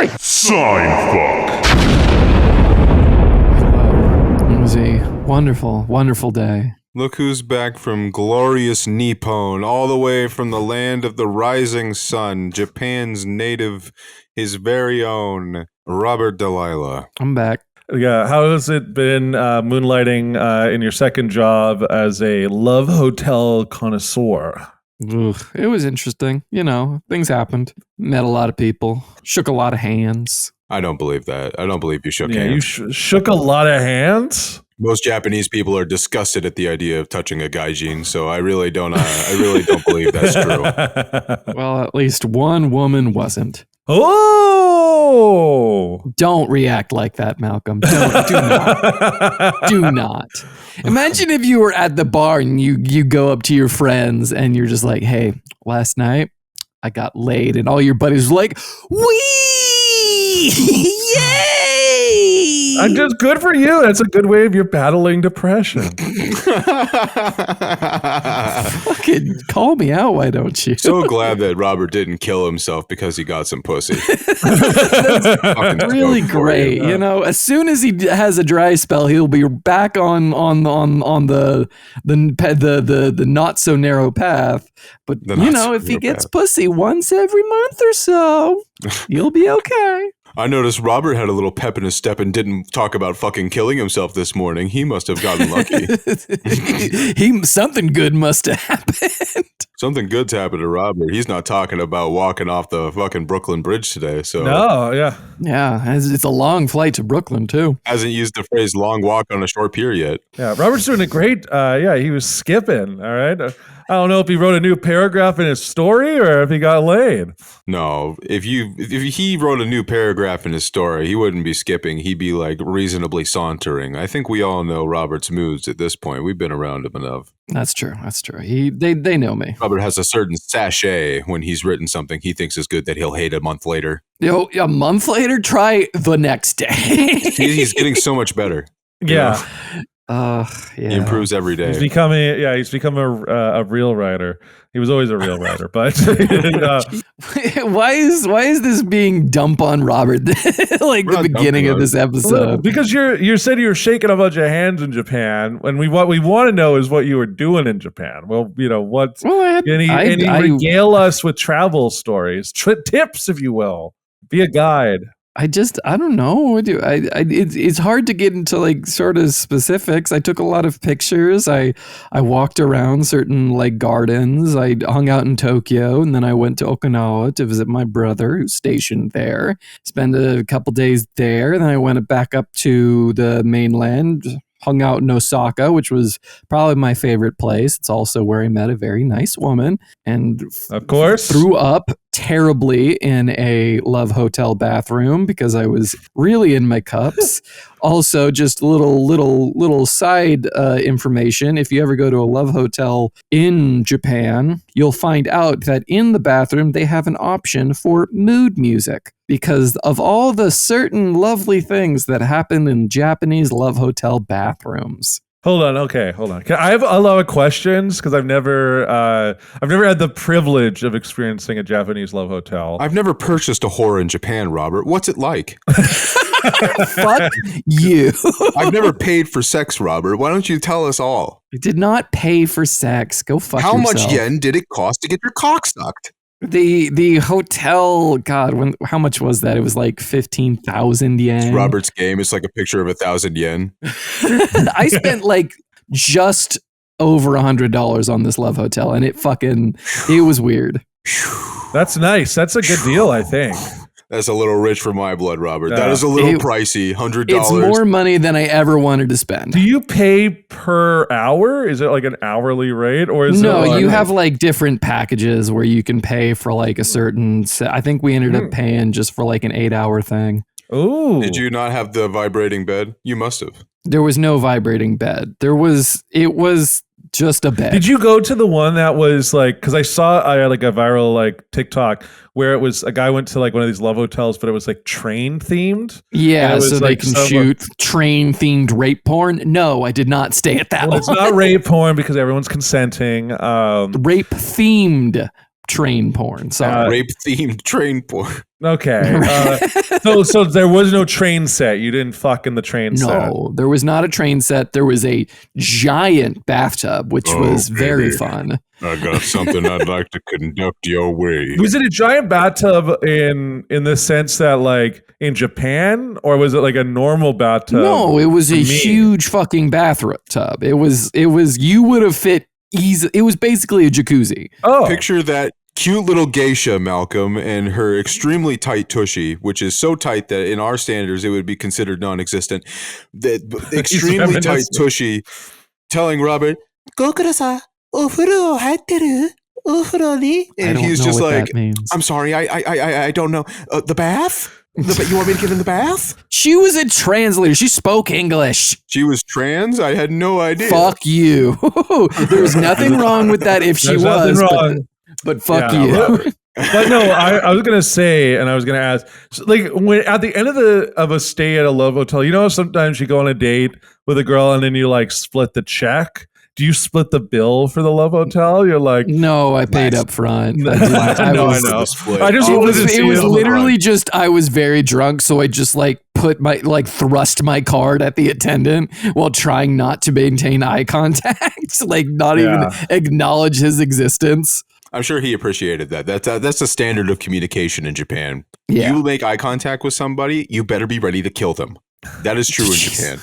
Seinfuck. It was a wonderful, wonderful day. Look who's back from glorious Nippon, all the way from the land of the rising sun, Japan's native, his very own, Robert Delilah. I'm back. Yeah, how has it been moonlighting in your second job as a love hotel connoisseur? Ugh, it was interesting. You know, things happened. Met a lot of people. Shook a lot of hands. I don't believe that. I don't believe you shook hands. You shook a lot of hands? Most Japanese people are disgusted at the idea of touching a gaijin, so I really don't believe that's true. Well, at least one woman wasn't. Oh! Don't react like that, Malcolm. Do not. Do not. Imagine if you were at the bar and you go up to your friends and you're just like, hey, last night I got laid, and all your buddies were like, wee! Yay! I'm just good for you. That's a good way of you battling depression. Fucking call me out, why don't you? So glad that Robert didn't kill himself because he got some pussy. That's really great. You know, as soon as he has a dry spell, he'll be back on the not so narrow path. But you know, if he gets pussy once every month or so, you'll be okay. I noticed Robert had a little pep in his step and didn't talk about fucking killing himself this morning. He must have gotten lucky. Something good must have happened. Something good's happened to Robert. He's not talking about walking off the fucking Brooklyn Bridge today. So no, yeah. Yeah, it's a long flight to Brooklyn, too. Hasn't used the phrase long walk on a short pier yet. Yeah, Robert's doing a great, he was skipping, all right? I don't know if he wrote a new paragraph in his story or if he got laid. No, if he wrote a new paragraph in his story, he wouldn't be skipping. He'd be like reasonably sauntering. I think we all know Robert's moods at this point. We've been around him enough. That's true. That's true. They know me. Robert has a certain sachet when he's written something he thinks is good that he'll hate a month later. Yo, a month later, try the next day. He's getting so much better. Yeah. Yeah. He improves every day. He's become a real writer. He was always a real writer, but why is this being dump on Robert like the beginning of this episode? Because you said you were shaking a bunch of hands in Japan, and what we want to know is what you were doing in Japan. Well, you know regale us with travel stories, tips, if you will. Be a guide. I don't know. It's hard to get into like sort of specifics. I took a lot of pictures. I walked around certain like gardens. I hung out in Tokyo, and then I went to Okinawa to visit my brother who's stationed there. Spent a couple days there. Then I went back up to the mainland. Hung out in Osaka, which was probably my favorite place. It's also where I met a very nice woman, and of course threw up terribly in a love hotel bathroom because I was really in my cups. Also, just little side information. If you ever go to a love hotel in Japan, you'll find out that in the bathroom they have an option for mood music because of all the certain lovely things that happen in Japanese love hotel bathrooms. Hold on. I have a lot of questions because I've never had the privilege of experiencing a Japanese love hotel. I've never purchased a whore in Japan, Robert. What's it like? Fuck you. I've never paid for sex, Robert. Why don't you tell us all? You did not pay for sex. Go fuck yourself. How much yen did it cost to get your cock sucked? The hotel, God, how much was that? It was like 15,000 yen. It's Robert's game. It's like a picture of 1,000 yen. I spent like just over $100 on this love hotel, and it was weird. That's nice. That's a good deal, I think. That's a little rich for my blood, Robert. That is a little pricey. $100. It's more money than I ever wanted to spend. Do you pay per hour? Is it like an hourly rate, or is you have like different packages where you can pay for like a certain. I think we ended up paying just for like an 8-hour thing. Ooh. Did you not have the vibrating bed? You must have. There was no vibrating bed. It was just a bed. Did you go to the one that was like, because I saw like a viral like TikTok where it was a guy went to like one of these love hotels, but it was like train themed. Yeah, so they can shoot train themed rape porn. No, I did not stay at that one. It's not rape porn because everyone's consenting. Rape themed train porn. Sorry. Rape-themed train porn. Okay. So there was no train set. You didn't fuck in the train set. No, there was not a train set. There was a giant bathtub, which was very fun. I got something I'd like to conduct your way. Was it a giant bathtub in the sense that like in Japan, or was it like a normal bathtub? No, it was a huge fucking bathtub. It was you would have fit easy. It was basically a jacuzzi. Oh. Picture that cute little geisha, Malcolm, and her extremely tight tushy, which is so tight that in our standards it would be considered non-existent. The extremely tight tushy telling Robert, "Go kudasai, ofuro haiteru, ofuro ni." And he's just like, "I'm sorry, I don't know. The bath? You want me to get in the bath?" She was a translator. She spoke English. She was trans? I had no idea. Fuck you. There's nothing wrong with that if she was. But fuck you. But no, I was gonna say, and I was gonna ask, so like when at the end of a stay at a love hotel, you know, sometimes you go on a date with a girl and then you like split the check. Do you split the bill for the love hotel? You're like, no, I paid up front. I know. I just it was literally just I was very drunk, so I just like thrust my card at the attendant while trying not to maintain eye contact, like not even acknowledge his existence. I'm sure he appreciated that. That's a standard of communication in Japan. Yeah. You make eye contact with somebody, you better be ready to kill them. That is true in Japan.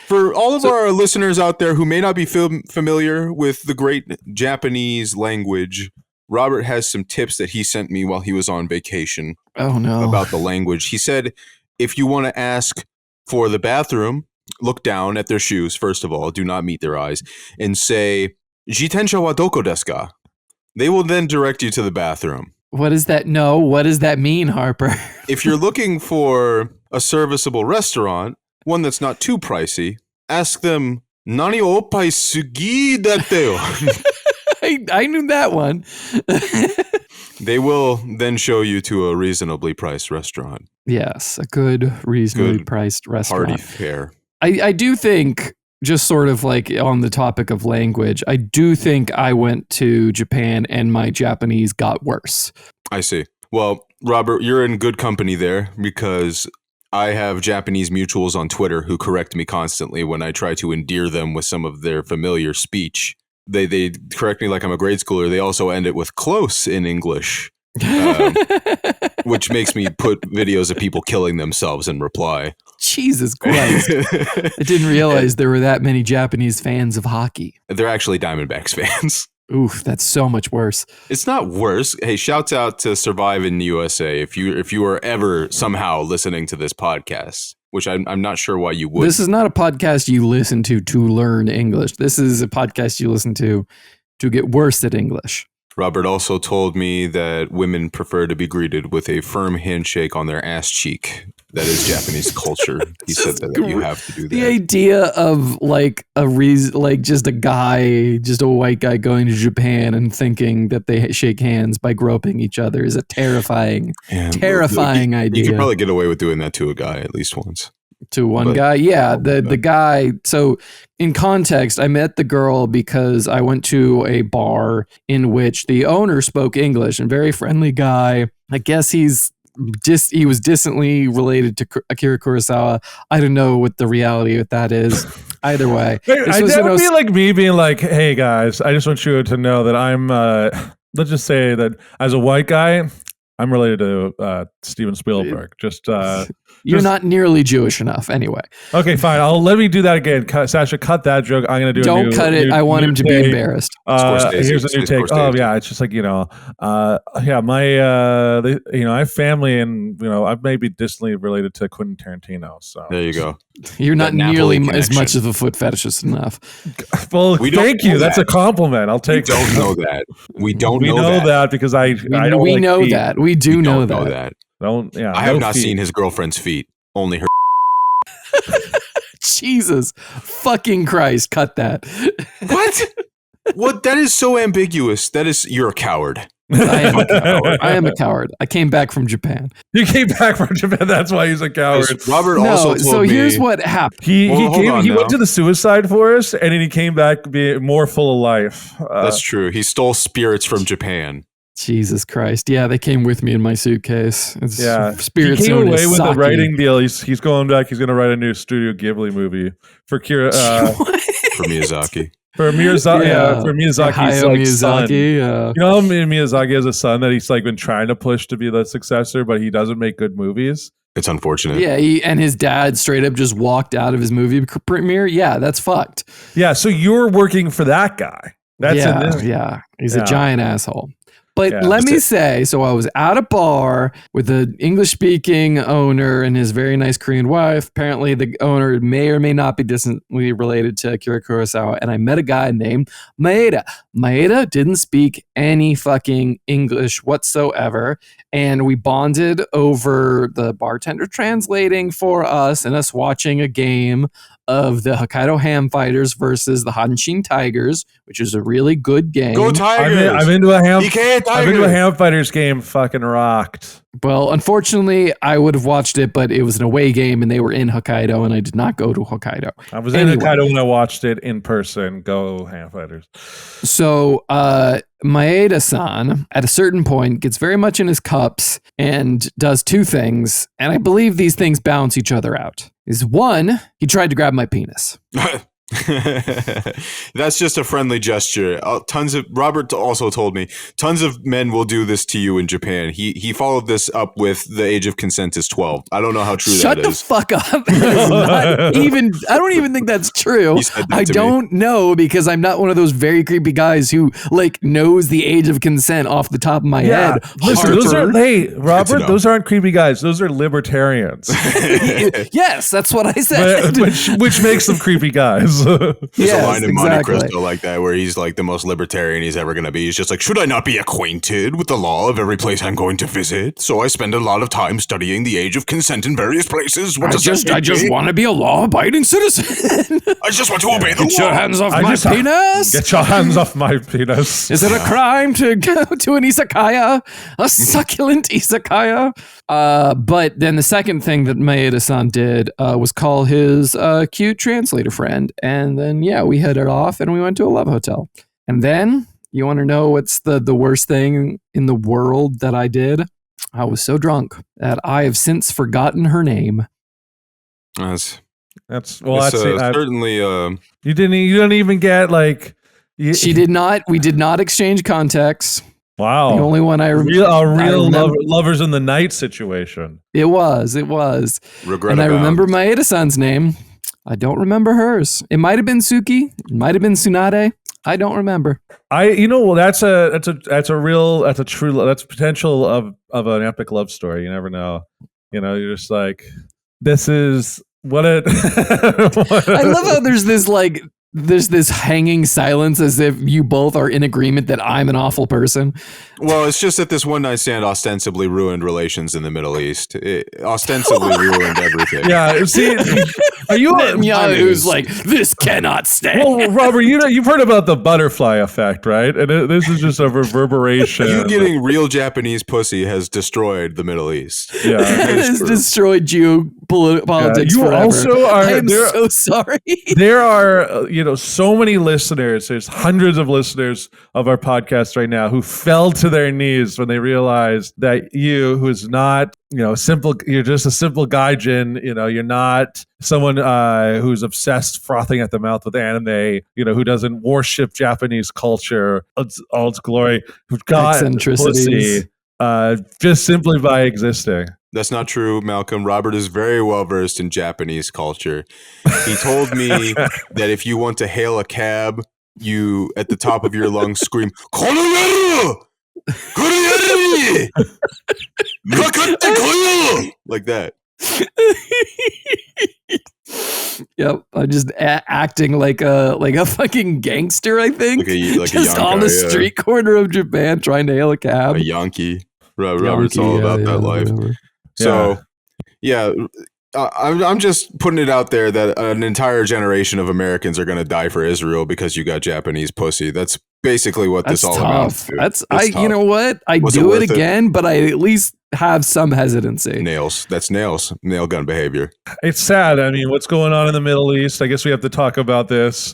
For all of our listeners out there who may not be familiar with the great Japanese language, Robert has some tips that he sent me while he was on vacation. Oh, no. About the language. He said, if you want to ask for the bathroom, look down at their shoes, first of all. Do not meet their eyes. And say, "Jitensha wa doko desu ka?" They will then direct you to the bathroom. What does that mean, Harper? If you're looking for a serviceable restaurant, one that's not too pricey, ask them, "Nani o oppai sugi datte yo?" I knew that one. They will then show you to a reasonably priced restaurant. Yes, a good, reasonably priced restaurant. Party fare. I do think, just sort of like on the topic of language, I do think I went to Japan and my Japanese got worse. I see. Well, Robert, you're in good company there because I have Japanese mutuals on Twitter who correct me constantly when I try to endear them with some of their familiar speech. They correct me like I'm a grade schooler. They also end it with close in English, which makes me put videos of people killing themselves in reply. Jesus Christ. I didn't realize there were that many Japanese fans of hockey. They're actually Diamondbacks fans. Oof, that's so much worse. It's not worse. Hey, shouts out to Survive in the USA if you are ever somehow listening to this podcast, which I'm not sure why you would. This is not a podcast you listen to learn English. This is a podcast you listen to get worse at English. Robert also told me that women prefer to be greeted with a firm handshake on their ass cheek. That is Japanese culture. He said that you have to do that. The idea of like just a white guy going to Japan and thinking that they shake hands by groping each other is a terrifying idea. You could probably get away with doing that to a guy at least once. To one guy? Yeah, the guy. So in context, I met the girl because I went to a bar in which the owner spoke English, and very friendly guy. I guess he was distantly related to Akira Kurosawa. I don't know what the reality of that is. Either way. That would be like me being like, "Hey guys, I just want you to know that I'm, let's just say that as a white guy, I'm related to Steven Spielberg." You're not nearly Jewish enough, anyway. Okay, fine. Let me do that again. Sasha, cut that joke. I'm gonna do. Don't cut it. I want him to be embarrassed. Here's a new take. Oh yeah, it's just like my I have family, and I may be distantly related to Quentin Tarantino. So there you go. You're not nearly as much of a foot fetishist enough. Well, thank you. That's a compliment. I'll take. We don't know that. We know that because I don't. We like know feet. that. We do know that. I have not seen his girlfriend's feet. Only her. Jesus fucking Christ! Cut that. What? What? That is so ambiguous. You're a coward. I am a coward. I came back from Japan. You came back from Japan. That's why he's a coward. Robert also told me. So here's what happened. He went to the suicide forest and then he came back being more full of life. That's true. He stole spirits from Japan. Jesus Christ. Yeah, they came with me in my suitcase. It's Spirit he came Zone away with sucky. the writing deal. He's going back. He's going to write a new Studio Ghibli movie for for Miyazaki. For Miyazaki's like Miyazaki, son. yeah. You know, Miyazaki has a son that he's like been trying to push to be the successor, but he doesn't make good movies. It's unfortunate. Yeah, and his dad straight up just walked out of his movie premiere. Yeah, that's fucked. Yeah, so you're working for that guy. He's a giant asshole. But let me say, so I was at a bar with an English-speaking owner and his very nice Korean wife. Apparently, the owner may or may not be distantly related to Akira Kurosawa. And I met a guy named Maeda. Maeda didn't speak any fucking English whatsoever. And we bonded over the bartender translating for us and us watching a game of the Hokkaido Ham Fighters versus the Hanshin Tigers, which is a really good game. Go Tigers! I'm into a Ham Fighters game. Fucking rocked. Well, unfortunately, I would have watched it, but it was an away game, and they were in Hokkaido, and I did not go to Hokkaido. I was in Hokkaido when I watched it in person. Go Ham Fighters. So, Maeda-san, at a certain point, gets very much in his cups and does two things, and I believe these things balance each other out. Is one, he tried to grab my penis. That's just a friendly gesture. Robert also told me tons of men will do this to you in Japan. He followed this up with the age of consent is 12. I don't know how true that is. Shut the fuck up. I don't even think that's true. I don't know because I'm not one of those very creepy guys who like knows the age of consent off the top of my head. Listen, Robert, those aren't creepy guys. Those are libertarians. Yes, that's what I said. Which makes them creepy guys. There's a line in Monte Cristo like that where he's like the most libertarian he's ever going to be. He's just like, should I not be acquainted with the law of every place I'm going to visit? So I spend a lot of time studying the age of consent in various places. I just want to be a law-abiding citizen. I just want to obey the law. Get your hands off my penis. Get your hands off my penis. Is it a crime to go to an izakaya? A succulent izakaya? But then the second thing that Maeda-san did was call his cute translator friend. And then, we headed off and we went to a love hotel. And then, you want to know what's the worst thing in the world that I did? I was so drunk that I have since forgotten her name. Certainly. You didn't even get like. She did not. We did not exchange contacts. Wow. The only one I remember. A real lovers in the night situation. It was. Regret and I remember Maeda-san's name. I don't remember hers. It might have been Suki. It might have been Tsunade. I don't remember. That's potential of an epic love story. You never know. You're just like, this is what it. I love how there's this hanging silence as if you both are in agreement that I'm an awful person. Well, it's just that this one night stand ostensibly ruined relations in the Middle East. It ostensibly ruined everything. Yeah, see, are you who's like, this cannot stand? Well, Robert, you've heard about the butterfly effect, right? And this is just a reverberation. You getting real Japanese pussy has destroyed the Middle East. Yeah, it has destroyed geopolitics forever. Also are. I am so sorry. There are, so many listeners. There's hundreds of listeners of our podcast right now who fell to their knees when they realized that who's not, simple. You're just a simple gaijin. You're not someone who's obsessed, frothing at the mouth with anime. Who doesn't worship Japanese culture, all its glory. Who've got pussy, just simply by existing. That's not true, Malcolm. Robert is very well versed in Japanese culture. He told me that if you want to hail a cab, you, at the top of your lungs, scream, "Konoyaru! Konoyaru! Nakate koyo!" Like that. Yep, I'm just acting like a fucking gangster, I think. Just on the street corner of Japan trying to hail a cab. A Yankee. Robert's all about that life. Whatever. So, I'm just putting it out there that an entire generation of Americans are going to die for Israel because you got Japanese pussy. That's basically what this all amounts to. You know what? I do it again, but I at least have some hesitancy. Nails. That's nails. Nail gun behavior. It's sad. I mean, what's going on in the Middle East? I guess we have to talk about this.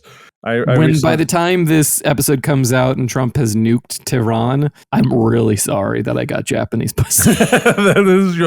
By the time this episode comes out and Trump has nuked Tehran, I'm really sorry that I got Japanese pussy. This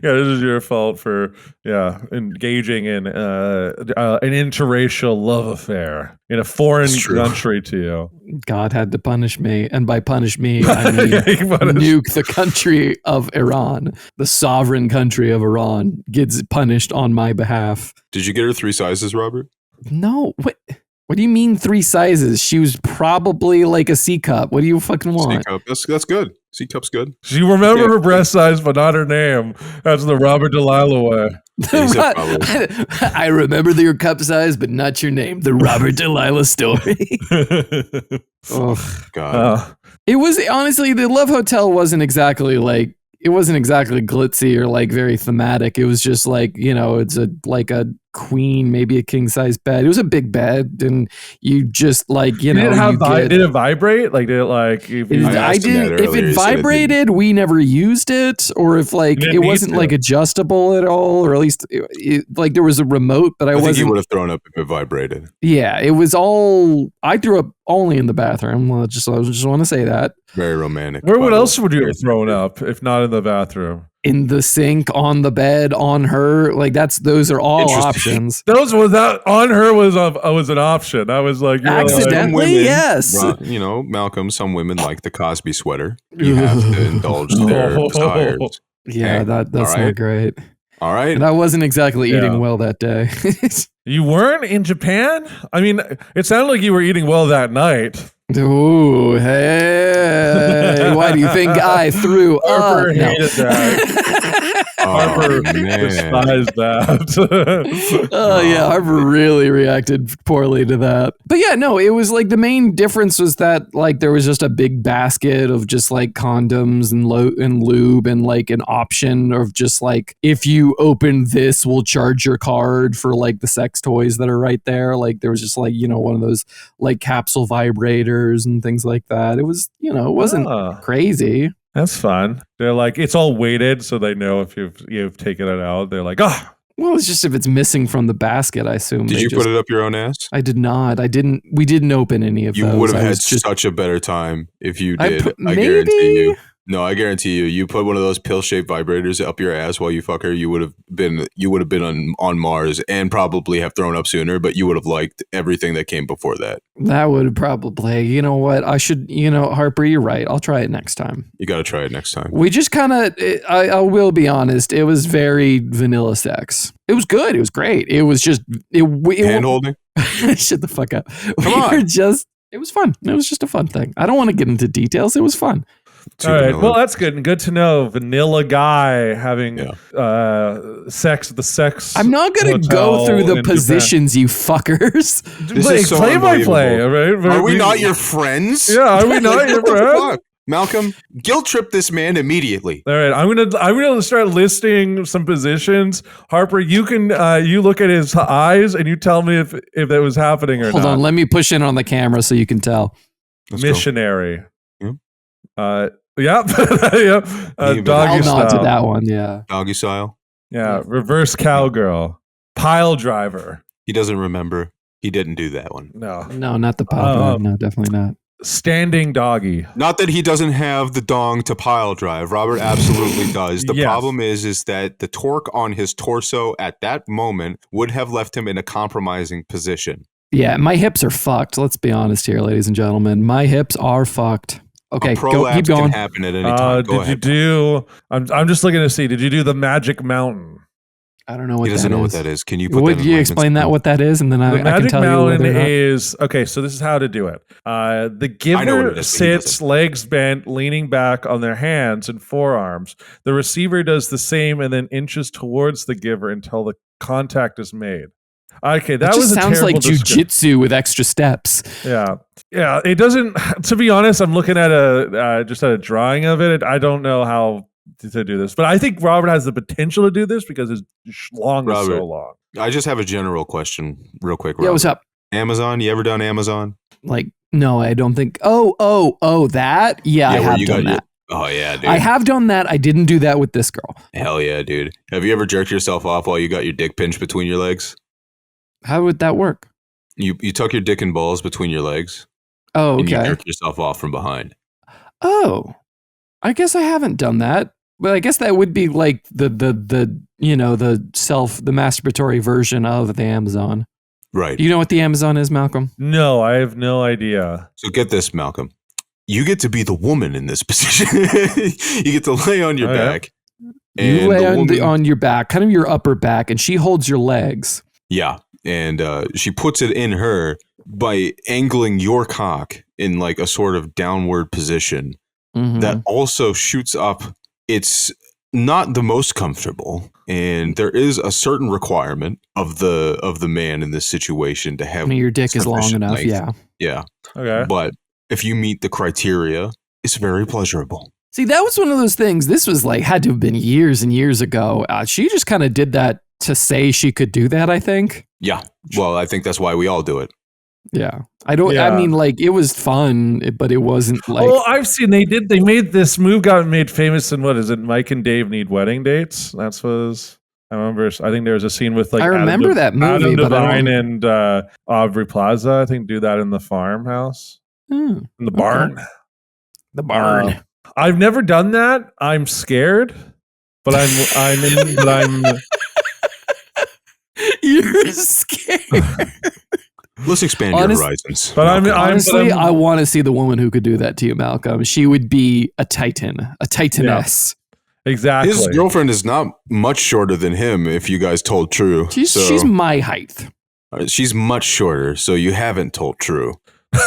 is your fault for engaging in an interracial love affair in a foreign country to you. God had to punish me, and by punish me, I mean nuke the country of Iran. The sovereign country of Iran gets punished on my behalf. Did you get her 3 sizes, Robert? No. What do you mean 3 sizes? She was probably like a C cup. What do you fucking want? C cup. That's good. C cup's good. She remember her breast size, but not her name. That's the Robert Delilah way. I remember your cup size, but not your name. The Robert Delilah story. Oh God. It was honestly, the Love Hotel wasn't exactly glitzy or like very thematic. It was just like, it's a queen, maybe a king size bed. It was a big bed, and you just like, did it vibrate? Like, did it like? If it vibrated, we never used it, or if like it wasn't like adjustable at all, or at least like there was a remote, but I think you would have thrown up if it vibrated. Yeah, it was all. I threw up only in the bathroom. I just want to say that. Very romantic. What else would you have thrown up if not in the bathroom? In the sink, on the bed, on her, like those are all options. On her was an option. I was like, accidentally, yes. Malcolm. Some women like the Cosby sweater. You have to indulge their desires. Yeah, that's not great. All right, and I wasn't exactly eating well that day. You weren't in Japan? I mean, it sounded like you were eating well that night. Ooh, hey! Why do you think I threw up? Harper hated that. Harper despised that. Harper really reacted poorly to that. But yeah, no, it was like the main difference was that like there was just a big basket of just like condoms and lube and like an option of just like, if you open this, we'll charge your card for like the sex toys that are right there. Like there was just like, one of those like capsule vibrators and things like that. It was, it wasn't crazy. That's fun. They're like, it's all weighted, so they know if you've taken it out. They're like, well, it's just if it's missing from the basket, I assume. Did you put it up your own ass? I did not. We didn't open any of those. You would have had such a better time if you did. I guarantee you. No, I guarantee you. You put one of those pill-shaped vibrators up your ass while you fuck her. You would have been on Mars and probably have thrown up sooner. But you would have liked everything that came before that. That would probably. You know what? I should. Harper, you're right. I'll try it next time. You got to try it next time. We just kind of. I will be honest. It was very vanilla sex. It was good. It was great. It was just hand holding. Shut the fuck up. Come on. It was fun. It was just a fun thing. I don't want to get into details. It was fun. All right. Well, that's good. And good to know. Vanilla guy having sex at the sex. I'm not going to go through the positions, Japan. You fuckers. This is so play by play. Right? Are we not your friends? Yeah. Are we not your friends? Malcolm, guilt trip this man immediately. All right, I'm gonna start listing some positions. Harper, you can you look at his eyes and you tell me if that was happening or not. Hold on, let me push in on the camera so you can tell. Missionary. Yeah. Yeah. Doggy I'll style. nod to that one. Yeah. Doggy style. Yeah. Reverse cowgirl. Pile driver. He doesn't remember. He didn't do that one. No, not the pile drive. No, definitely not. Standing doggy. Not that he doesn't have the dong to pile drive. Robert absolutely does. The problem is that the torque on his torso at that moment would have left him in a compromising position. Yeah, my hips are fucked. Let's be honest here, ladies and gentlemen. My hips are fucked. Okay, keep going. Can happen at any time. I'm just looking to see. Did you do the Magic Mountain? I don't know what that is. He doesn't know what that is. Can you put Would you explain what that is? And then I can tell you whether or not. The Magic Mountain is, okay, so this is how to do it. The giver sits, legs bent, leaning back on their hands and forearms. The receiver does the same and then inches towards the giver until the contact is made. Okay, that was sounds like jujitsu with extra steps. Yeah. It doesn't. To be honest, I'm looking at a drawing of it. I don't know how to do this, but I think Robert has the potential to do this because his schlong is so long. I just have a general question, real quick. Robert. Yeah, what's up? Amazon? You ever done Amazon? Like, no, I don't think. Oh, that? Yeah, I have done that. Oh, yeah, dude. I have done that. I didn't do that with this girl. Hell yeah, dude. Have you ever jerked yourself off while you got your dick pinched between your legs? How would that work? You tuck your dick and balls between your legs. Oh, okay. And you jerk yourself off from behind. Oh, I guess I haven't done that. But I guess that would be like the masturbatory version of the Amazon. Right. Do you know what the Amazon is, Malcolm? No, I have no idea. So get this, Malcolm. You get to be the woman in this position. You get to lay on your back. You lay on your back, kind of your upper back, and she holds your legs. Yeah. And she puts it in her by angling your cock in like a sort of downward position that also shoots up. It's not the most comfortable, and there is a certain requirement of the man in this situation to have. I mean, your dick is long enough, length. Yeah. Okay. But if you meet the criteria, it's very pleasurable. See, that was one of those things. This was like had to have been years and years ago. She just kind of did that to say she could do that, I think. Yeah. Well, I think that's why we all do it. Yeah. I mean, like, it was fun, but it wasn't like. Well, I've seen they made this move, got made famous in, what is it, Mike and Dave Need Wedding Dates? That's was, I remember, I think there was a scene with like. I remember that movie. Adam Devine and Aubrey Plaza, I think, do that in the farmhouse. In the barn. Okay. The barn. I've never done that. I'm scared, but I'm. You're scared. Let's expand your horizons. But honestly, I want to see the woman who could do that to you, Malcolm. She would be a titaness. Yeah, exactly. His girlfriend is not much shorter than him, if you guys told true. She's my height. She's much shorter, so you haven't told true.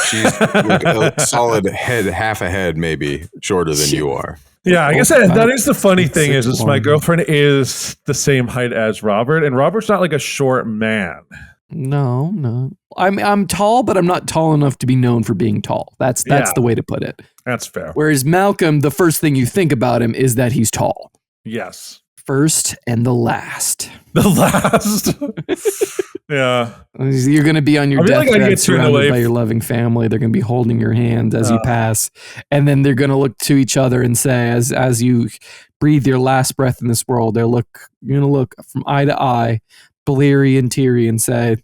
She's like a solid head, half a head, maybe shorter than you are. Yeah, I guess that is the funny thing is my girlfriend is the same height as Robert, and Robert's not like a short man. No. I'm tall, but I'm not tall enough to be known for being tall. That's the way to put it. That's fair. Whereas Malcolm, the first thing you think about him is that he's tall. Yes. First and the last. The last. Yeah. You're going to be on your deathbed surrounded by your loving family. They're going to be holding your hand as you pass. And then they're going to look to each other and say, as you breathe your last breath in this world, you're going to look from eye to eye, bleary and teary, and say,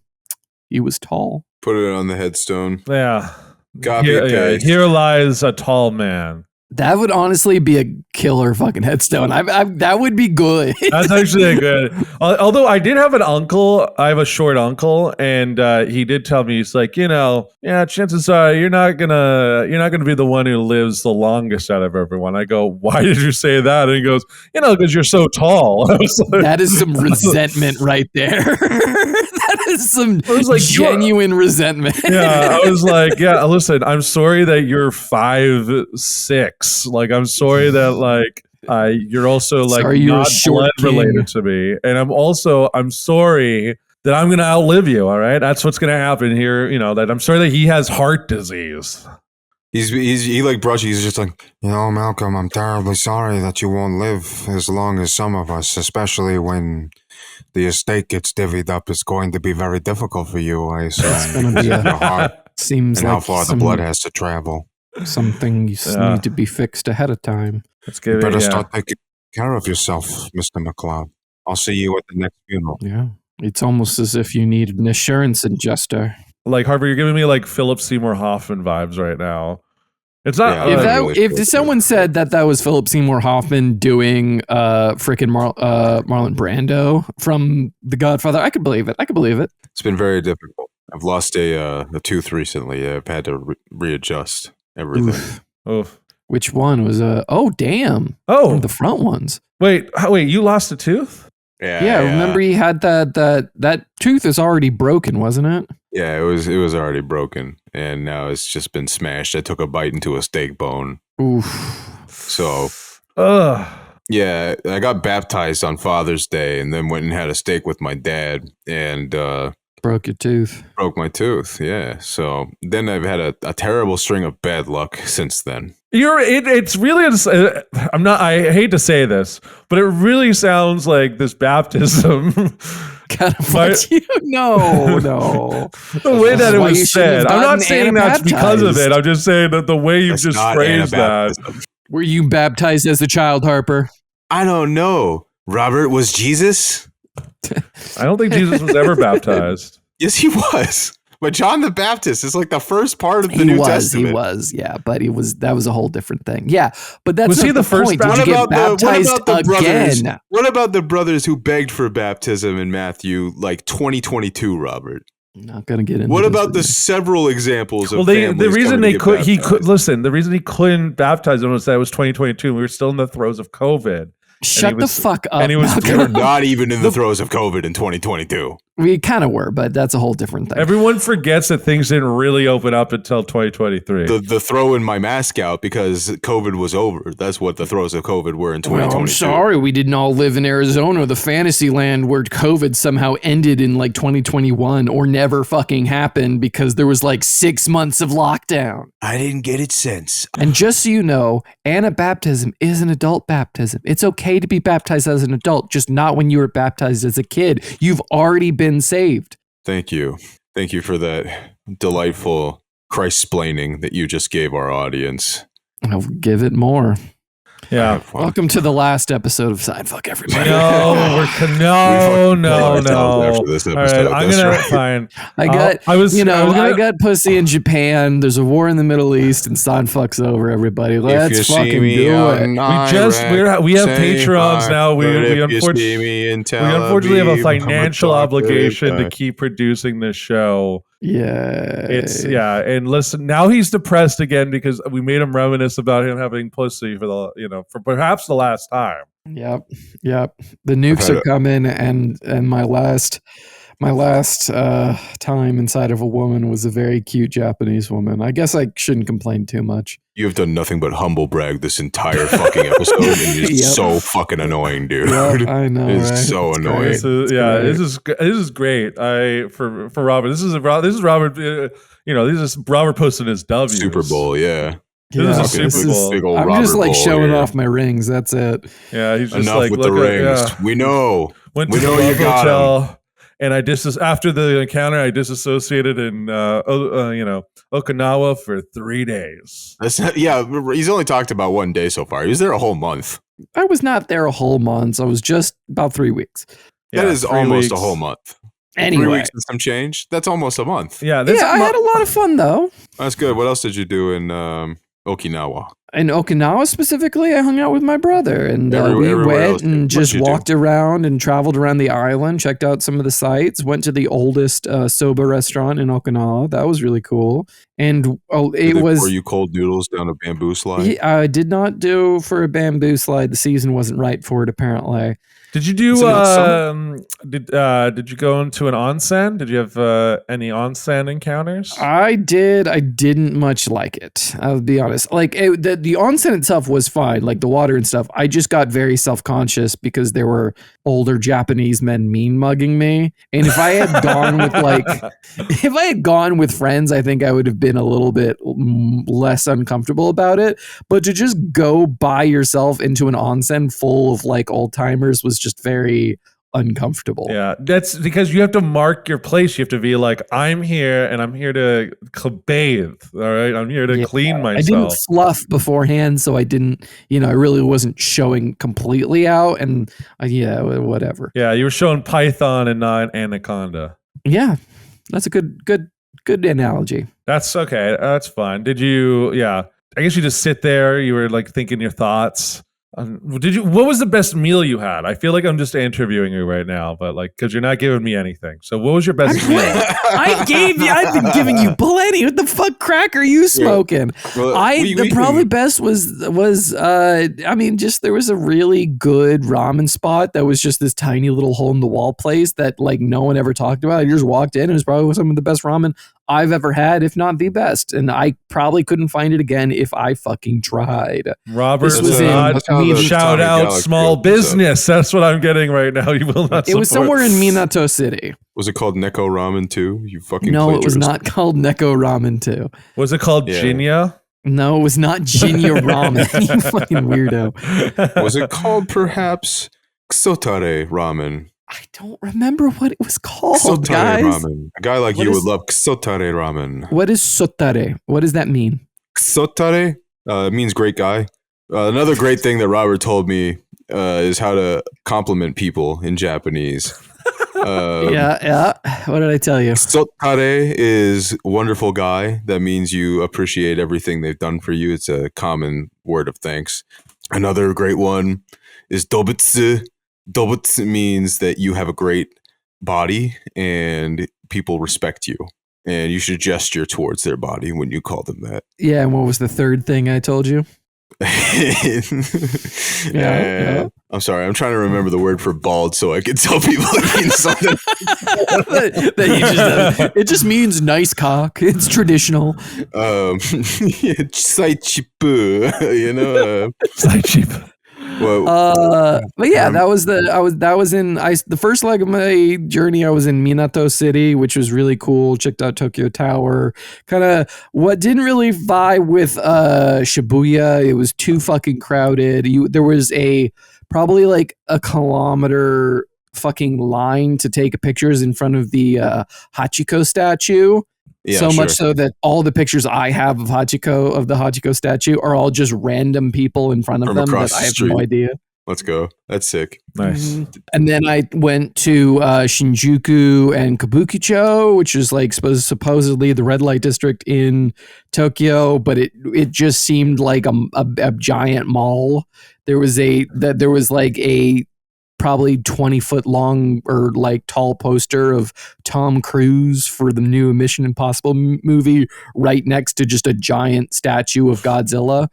he was tall. Put it on the headstone. Yeah. Here lies a tall man. That would honestly be a killer fucking headstone. That would be good. That's actually a good. Although I did have an uncle. I have a short uncle, and he did tell me, he's like, chances are you're not gonna be the one who lives the longest out of everyone. I go, why did you say that? And he goes, because you're so tall. I was like, that is some resentment right there. That is some genuine resentment. Yeah, I was like, listen, I'm sorry that you're 5'6". Like, I'm sorry that you're also like not blood related to me, and I'm sorry that I'm gonna outlive you. All right, that's what's gonna happen here. That I'm sorry that he has heart disease. He like brushes. He's just like, Malcolm, I'm terribly sorry that you won't live as long as some of us, especially when the estate gets divvied up. It's going to be very difficult for you. I assume. It's going to be your heart. Seems and like how far the blood has to travel. Something need to be fixed ahead of time. You better start taking care of yourself, Mr. McLeod. I'll see you at the next funeral. Yeah. It's almost as if you need an assurance adjuster. Like, Harper, you're giving me like Philip Seymour Hoffman vibes right now. It's not. If someone said that was Philip Seymour Hoffman doing freaking Marlon Brando from The Godfather, I could believe it. It's been very difficult. I've lost a tooth recently. I've had to readjust everything. Oof. Which one was oh damn. Oh, one of the front ones. Wait, you lost a tooth? Yeah. Remember he had that tooth is already broken, wasn't it? Yeah, it was already broken, and now it's just been smashed. I took a bite into a steak bone. Oof. So, yeah, I got baptized on Father's Day, and then went and had a steak with my dad, and broke your tooth. Broke my tooth, yeah. So then I've had a terrible string of bad luck since then. It's really, I hate to say this, but it really sounds like this baptism kind of fucked you. No. The way that it was said. I'm not saying that's because of it. I'm just saying that the way you just phrased that. Were you baptized as a child, Harper? I don't know. Robert, was Jesus? I don't think Jesus was ever baptized. Yes, he was. But John the Baptist is like the first part of the New Testament. He was, yeah, but that was a whole different thing. Yeah, but that's was he the first? Point. Did you get baptized again? What about the brothers who begged for baptism in Matthew, like 2022, Robert? Not gonna get into. What about the several examples of the reason the reason he couldn't baptize them was that it was 2022 and we were still in the throes of COVID. Shut the fuck up. And we were not even in the throes of COVID in 2022. We kind of were, but that's a whole different thing. Everyone forgets that things didn't really open up until 2023. The throwing my mask out because COVID was over. That's what the throes of COVID were in 2022. Well, I'm sorry, we didn't all live in Arizona, the fantasy land where COVID somehow ended in like 2021 or never fucking happened because there was like 6 months of lockdown. I didn't get it since. And just so you know, Anabaptism is an adult baptism. It's okay to be baptized as an adult, just not when you were baptized as a kid. You've already been saved. Thank you for that delightful Christ-splaining that you just gave our audience. I'll give it more. Yeah. Welcome to the last episode of Seinfuck, everybody. No. After this episode, all right, I'm gonna find. I got pussy in Japan. There's a war in the Middle East, and Seinfuck's over. Everybody, let's fucking do it. We have Patrons now. We unfortunately have a financial obligation to keep producing this show. Yeah, and listen, now he's depressed again because we made him reminisce about him having pussy for perhaps the last time. Yep. The nukes are coming, and my last time inside of a woman was a very cute Japanese woman. I guess I shouldn't complain too much. You have done nothing but humble brag this entire fucking episode, and it's so fucking annoying, dude. Yep, I know, it's right? so annoying. This is great. For Robert. This is Robert. This is Robert posting his W. Super Bowl, yeah. This is a Super Bowl. Big old I'm Robert just like Bowl showing here. off my rings. That's it. Yeah, he's just enough like with the rings. We know. Went to the hotel. And after the encounter, I disassociated in Okinawa for 3 days. He's only talked about 1 day so far. He was there a whole month. I was not there a whole month. I was just about 3 weeks. That is almost a whole month. Anyway. 3 weeks and some change. That's almost a month. Yeah, I had a lot of fun though. That's good. What else did you do in Okinawa? In Okinawa specifically, I hung out with my brother, and we went and just walked around and traveled around the island, checked out some of the sites, went to the oldest soba restaurant in Okinawa. That was really cool. And were you cold noodles down a bamboo slide? I did not do for a bamboo slide. The season wasn't right for it, apparently. Did you do? Did you go into an onsen? Did you have any onsen encounters? I did. I didn't much like it. I'll be honest. Like the onsen itself was fine, like the water and stuff. I just got very self-conscious because there were older Japanese men mean mugging me. And if I had gone with friends, I think I would have been a little bit less uncomfortable about it. But to just go by yourself into an onsen full of like old timers was just very uncomfortable. Yeah, that's because you have to mark your place. You have to be like, I'm here and I'm here to bathe. All right, I'm here to clean myself. I didn't fluff beforehand, so I didn't. I really wasn't showing completely out. And whatever. Yeah, you were showing python and not anaconda. Yeah, that's a good analogy. That's okay. That's fine. Did you? Yeah, I guess you just sit there. You were like thinking your thoughts. What was the best meal you had? I feel like I'm just interviewing you right now, but like, because you're not giving me anything. So what was your best meal? I've been giving you plenty. What the fuck crack are you smoking? Well, best was there was a really good ramen spot that was just this tiny little hole in the wall place that like no one ever talked about. You just walked in. It was probably some of the best ramen I've ever had, if not the best. And I probably couldn't find it again if I fucking tried. Robert, shout out small business. That's what I'm getting right now. You will not. It was somewhere in Minato City. Was it called Neko Ramen 2? You fucking No, it was not called Neko Ramen 2. Was it called Jinya? No, it was not Jinya Ramen. You fucking weirdo. Was it called perhaps Ksotare Ramen? I don't remember what it was called, Ksotare guys. Ramen. A guy like you would love Ksotare Ramen. What is Sotare? What does that mean? Ksotare means great guy. Another great thing that Robert told me is how to compliment people in Japanese. Yeah. What did I tell you? Sottare is wonderful guy. That means you appreciate everything they've done for you. It's a common word of thanks. Another great one is dobutsu. Dobutsu means that you have a great body and people respect you. And you should gesture towards their body when you call them that. Yeah, and what was the third thing I told you? I'm sorry. I'm trying to remember the word for bald so I can tell people it means something. It just means nice cock. It's traditional. Saichipu, Saichipu. But yeah, that was the first leg of my journey. I was in Minato City, which was really cool. Checked out Tokyo Tower. Kind of what didn't really vibe with Shibuya. It was too fucking crowded. There was probably like a kilometer fucking line to take pictures in front of the Hachiko statue. Yeah, so much so that all the pictures I have of the Hachiko statue are all just random people in front of them that I have no idea. Let's go. That's sick. Nice. Mm-hmm. And then I went to Shinjuku and Kabukicho, which is like supposedly the red light district in Tokyo, but it just seemed like a giant mall. There was like a probably 20-foot long or like tall poster of Tom Cruise for the new Mission Impossible movie right next to just a giant statue of Godzilla,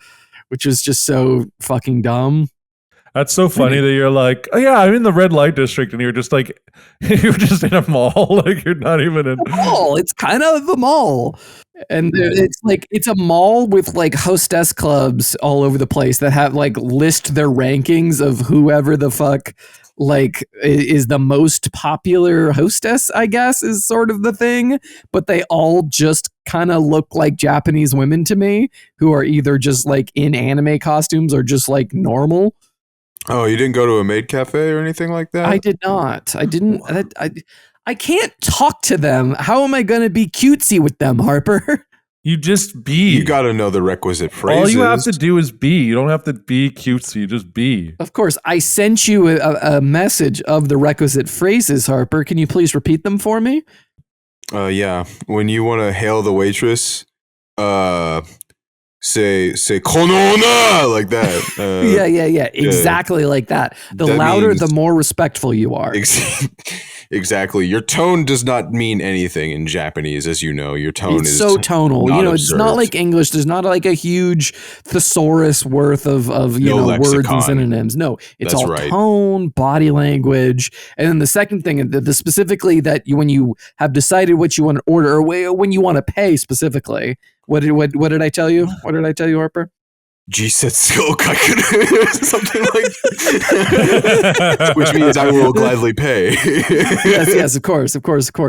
which is just so fucking dumb. That's so funny that you're like, oh yeah, I'm in the red light district, and you're just like, you're just in a mall, like you're not even in a mall. It's kind of a mall, and it's a mall with like hostess clubs all over the place that have like list their rankings of whoever the fuck like is the most popular hostess, I guess, is sort of the thing. But they all just kind of look like Japanese women to me, who are either just like in anime costumes or just like normal. Oh, you didn't go to a maid cafe or anything like that? I did not. I didn't. I can't talk to them. How am I going to be cutesy with them, Harper? You just be. You got to know the requisite phrases. All you have to do is be. You don't have to be cutesy. You just be. Of course. I sent you a message of the requisite phrases, Harper. Can you please repeat them for me? Yeah. When you want to hail the waitress, say konona like that. Yeah. Exactly like that. The louder, the more respectful you are. Exactly. Your tone does not mean anything in Japanese, as you know. Your tone is so tonal. Not it's not like English. There's not like a huge thesaurus worth of words and synonyms. No, it's all tone, body language, and then the second thing, the specifically that when you have decided what you want to order or when you want to pay specifically. What did I tell you? What did I tell you, Harper? Jisetsu o kakuru, something like that. Which means I will gladly pay. yes, of course.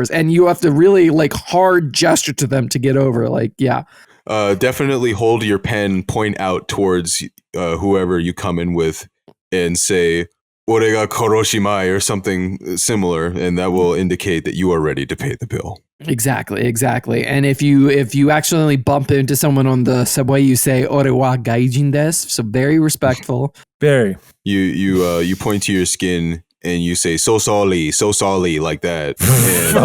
And you have to really like hard gesture to them to get over. Like, yeah. Definitely hold your pen, point out towards whoever you come in with, and say "Ore ga koroshimae" or something similar, and that will indicate that you are ready to pay the bill. Exactly. And if you accidentally bump into someone on the subway, you say "Ore wa gaijin desu." So very respectful. Very. You point to your skin and you say so sorry like that. And,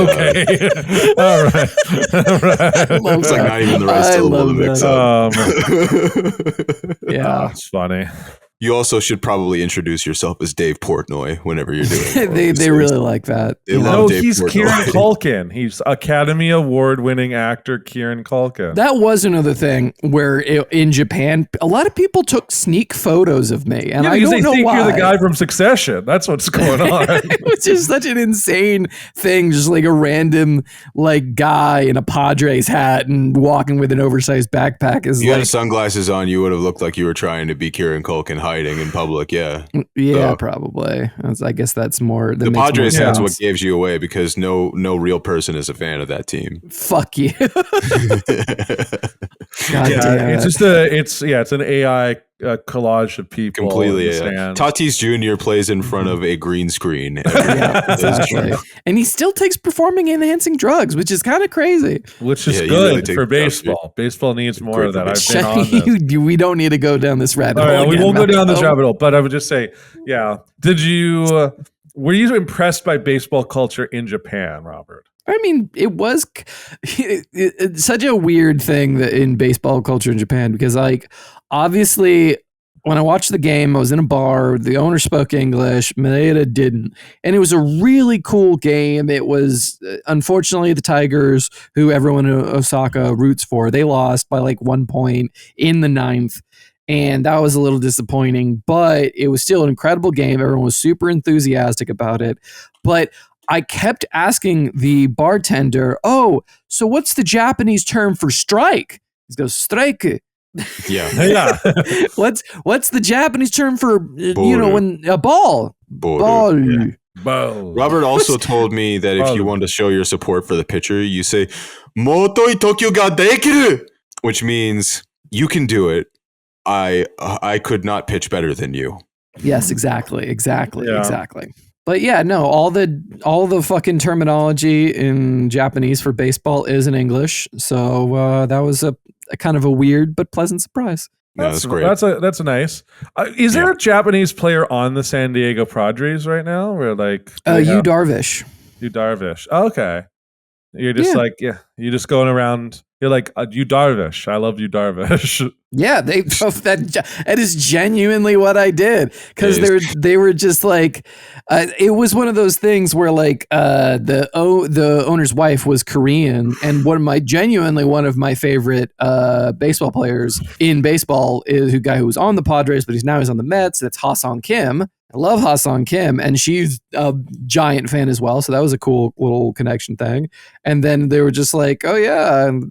all right. It's like not even the right syllable to mix up. Yeah, it's funny. You also should probably introduce yourself as Dave Portnoy whenever you're doing it. They really like that. He's Portnoy. Kieran Culkin. He's Academy Award-winning actor Kieran Culkin. That was another thing where in Japan, a lot of people took sneak photos of me, and I don't know why. You're the guy from Succession. That's what's going on. Which is such an insane thing, just like a random like guy in a Padres hat and walking with an oversized backpack. You had sunglasses on, you would have looked like you were trying to be Kieran Culkin hiding in public. Yeah, probably. I guess that's more. The Padres hat's what gives you away because no real person is a fan of that team. Fuck you. It's an AI collage of people. Completely. Tatis Jr. plays in front of a green screen. Exactly. And he still takes performing enhancing drugs, which is kind of crazy. Which is good for baseball. Baseball needs more of that. I've been on this. We don't need to go down this rabbit hole. We won't go down this rabbit hole, but I would just say, yeah. Did you Were you impressed by baseball culture in Japan, Robert? I mean, it was it's such a weird thing that in baseball culture in Japan, because like obviously when I watched the game, I was in a bar, the owner spoke English, McLeod didn't, and it was a really cool game. It was unfortunately the Tigers, who everyone in Osaka roots for, they lost by like 1 point in the 9th. And that was a little disappointing, but it was still an incredible game. Everyone was super enthusiastic about it. But I kept asking the bartender, "Oh, so what's the Japanese term for strike?" He goes, "Strike." Yeah. What's the Japanese term for when a ball? Ball. Yeah. Robert also told me that if you want to show your support for the pitcher, you say "Motoi Tokyo ga dekiru," which means you can do it. I could not pitch better than you. Yes, exactly. But yeah, no, all the fucking terminology in Japanese for baseball is in English. So that was a kind of a weird but pleasant surprise. That's great. That's nice. Is there a Japanese player on the San Diego Padres right now? Or like Yu Darvish. Yu Darvish. Oh, okay. You're just you're just going around. You're like, Yu Darvish. I love Yu Darvish. Yeah, that is genuinely what I did, because they were just like, it was one of those things where like the owner's wife was Korean, and one of my favorite baseball players in baseball is a guy who was on the Padres, but he's on the Mets. That's Ha-Sung Kim. I love Ha-Sung Kim, and she's a giant fan as well. So that was a cool little connection thing. And then they were just like, "Oh yeah, and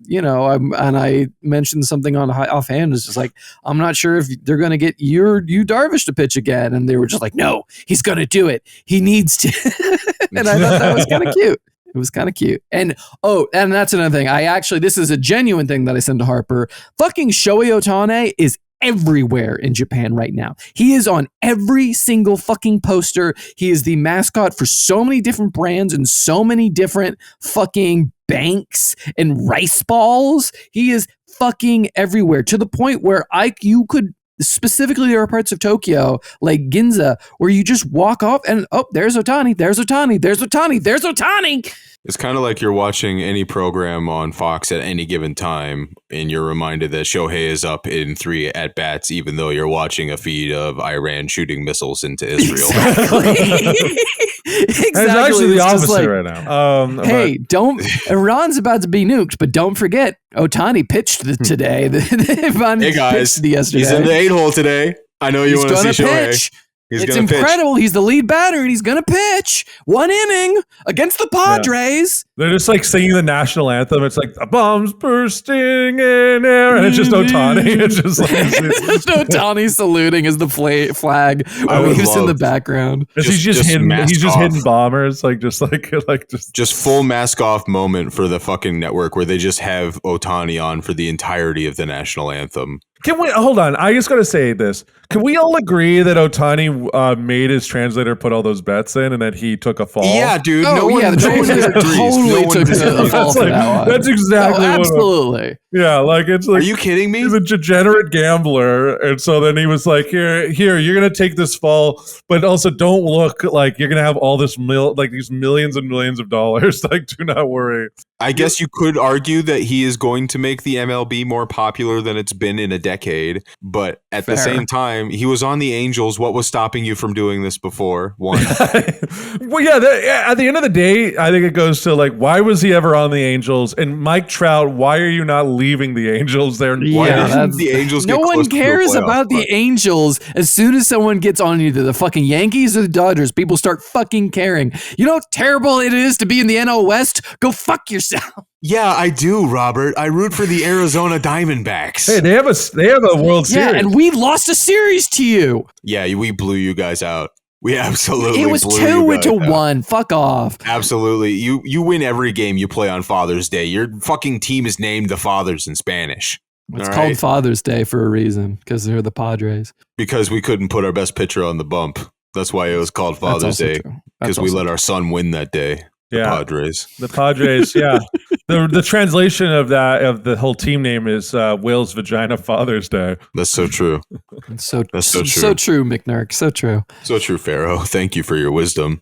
I mentioned something on offhand. It's just like, I'm not sure if they're going to get Yu Darvish to pitch again." And they were just like, "No, he's going to do it. He needs to." And I thought that was kind of cute. It was kind of cute. And that's another thing. This is a genuine thing that I sent to Harper. Fucking Shohei Ohtani is everywhere in Japan right now. He is on every single fucking poster. He is the mascot for so many different brands and so many different fucking banks and rice balls. He is fucking everywhere, to the point where you could, specifically there are parts of Tokyo like Ginza where you just walk off and there's Ohtani, there's Ohtani, there's Ohtani, there's Ohtani. It's kind of like you're watching any program on Fox at any given time, and you're reminded that Shohei is up in 3 at-bats, even though you're watching a feed of Iran shooting missiles into Israel. Exactly. It's actually the opposite right now. Hey, Iran's about to be nuked, but don't forget, Ohtani pitched today. Hey guys, yesterday. He's in the 8-hole today. I know you want to see Shohei. Pitch. It's incredible. He's the lead batter, and he's going to pitch 1 inning against the Padres. Yeah. They're just like singing the national anthem. It's like, "The bombs bursting in air," and it's just Ohtani. It's just like it's Ohtani saluting as the flag waves in the background. He's just hitting bombers, just full mask off moment for the fucking network where they just have Ohtani on for the entirety of the national anthem. Can we hold on? I just got to say this. Can we all agree that Ohtani made his translator put all those bets in, and that he took a fall? Yeah, dude. The translator totally took a fall for that one. That's exactly absolutely. It's like, are you kidding me? He's a degenerate gambler, and so then he was like, "Here, you're gonna take this fall, but also don't look like you're gonna have all this these millions and millions of dollars. Like, do not worry." I guess you could argue that he is going to make the MLB more popular than it's been in a decade, but at the same time, he was on the Angels. What was stopping you from doing this before? One. Well, at the end of the day, I think it goes to like, why was he ever on the Angels? And Mike Trout, why are you not leaving the Angels there? Why didn't the Angels get No one cares about the Angels. As soon as someone gets on either the fucking Yankees or the Dodgers, people start fucking caring. You know how terrible it is to be in the NL West? Go fuck yourself. Yeah, I do, Robert. I root for the Arizona Diamondbacks. Hey, they have a World Series. Yeah, and we lost a series to you. Yeah, we blew you guys out. We absolutely It was 2-1. Fuck off. Absolutely. You win every game you play on Father's Day. Your fucking team is named the Fathers in Spanish. It's called Father's Day for a reason, because they're the Padres. Because we couldn't put our best pitcher on the bump. That's why it was called Father's Day. Because we let our son win that day. The Padres. The Padres, yeah. the translation of the whole team name is Will's Vagina Father's Day. That's so true. That's so true. So true, McNark. So true. So true, Pharaoh. Thank you for your wisdom.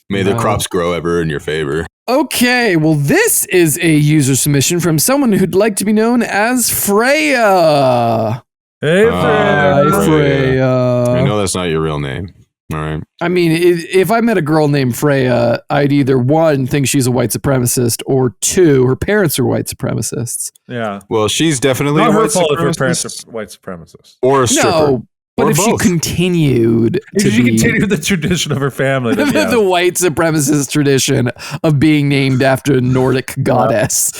May the crops grow ever in your favor. Okay, well, this is a user submission from someone who'd like to be known as Freya. Hey, Freya. Hi, Freya. I know that's not your real name. All right. I mean, if I met a girl named Freya, I'd either, one, think she's a white supremacist, or two, her parents are white supremacists. Yeah. Well, she's definitely not a her white fault if her supremacist. parents are white supremacists. Or a stripper. No, but or if both. she continued the tradition of her family, then, yeah. the white supremacist tradition of being named after a Nordic goddess.